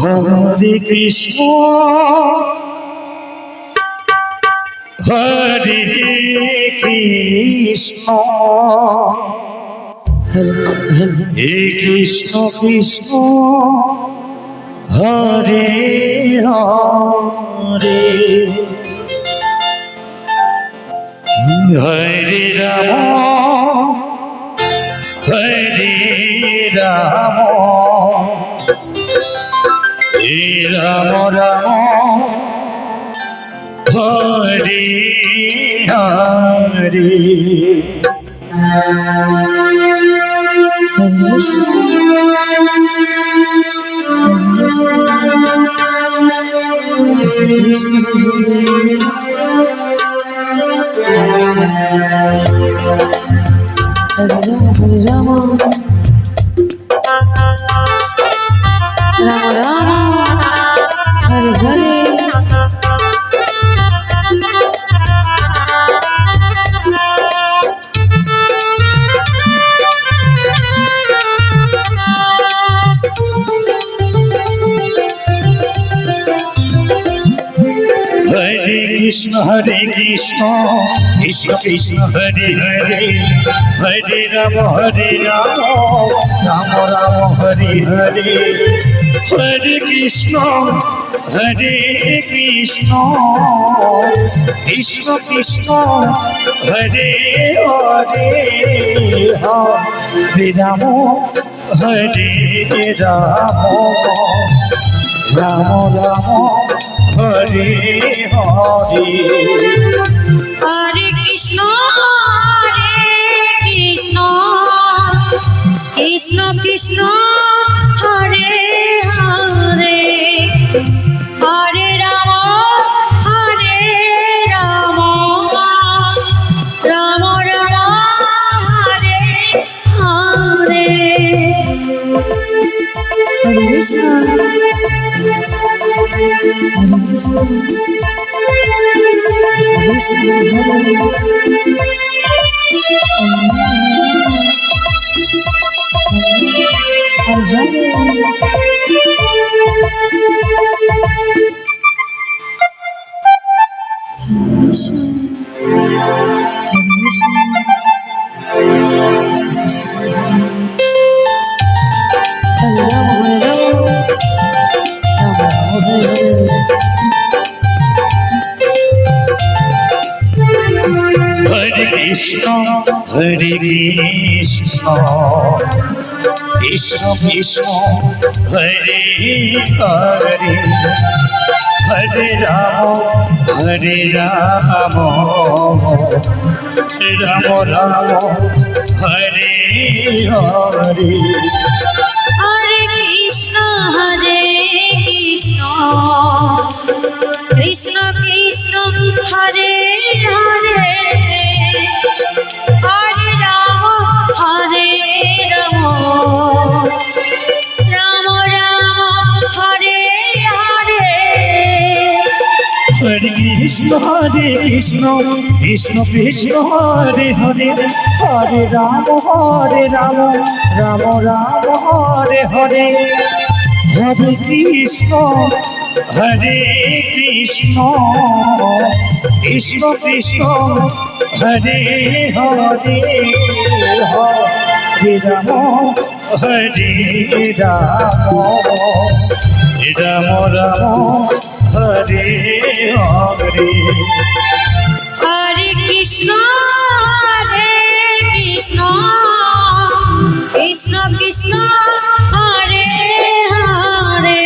Hare Krishna Hare Krishna hey Krishna Krishna Hare Hare Hare Ram Hare Ram hey Ram Ram Hare Hare Hare Rama Rama Rama Hare Hare Hare Krishna Krishna Krishna Hare Hare Hare Rama Rama Rama Hare Hare Hare Krishna Krishna Krishna Krishna Hare Hare Hare Rama Hare Rama Rama Rama Hare Hare Hare Krishna Krishna Krishna Hare Hare Hare Rama Rama Rama Hare Hare Hare Krishna Hare Krishna Krishna Hare Hare Krishna Krishna Krishna Hare Hare Hare Rama Rama Rama Hare Hare Hare Krishna Krishna Krishna Hare Hare Hare Rama Rama Rama Hare Hare Hare Krishna Krishna Krishna Hare Hare Hare Rama Rama Rama Hare Hare Hare Krishna Krishna Krishna Hare Hare Hare Rama Rama Rama Hare Hare Hare Krishna Krishna Krishna Hare Hare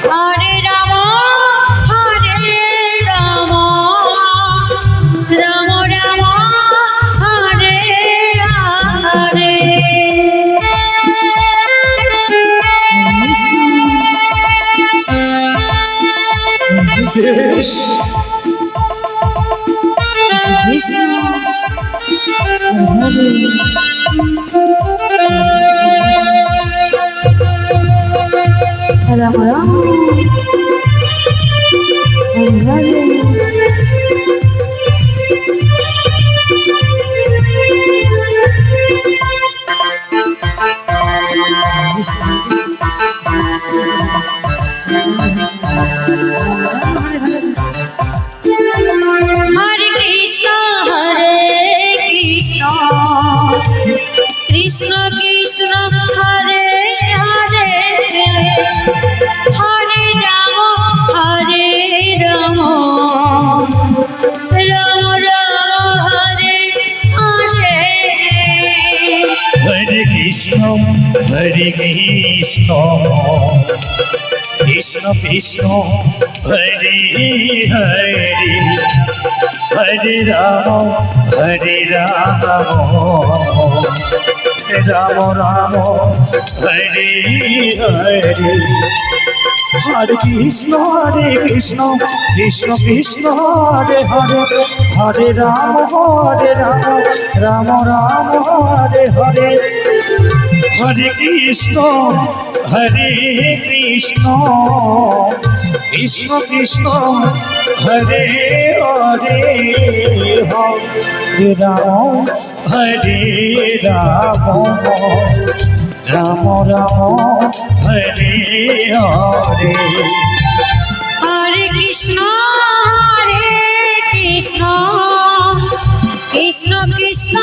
Hare Rama Rama Rama Hare Hare Yes. Krishna Hare Rama Rama Hare Hare Krishna Hare Krishna Krishna Krishna Hare Hare Hare Ram Ram Ram Hare Hare Hare Krishna Krishna Krishna Hare Hare Hare Ram Ram Ram Hare Hare Hare Krishna Krishna Krishna Hare Hare Hare Ram Ram Ram Hare Hare Hare Krishna Krishna Krishna Hare Hare Hare Ram Ram Ram Hare Hare Hare Krishna Krishna Krishna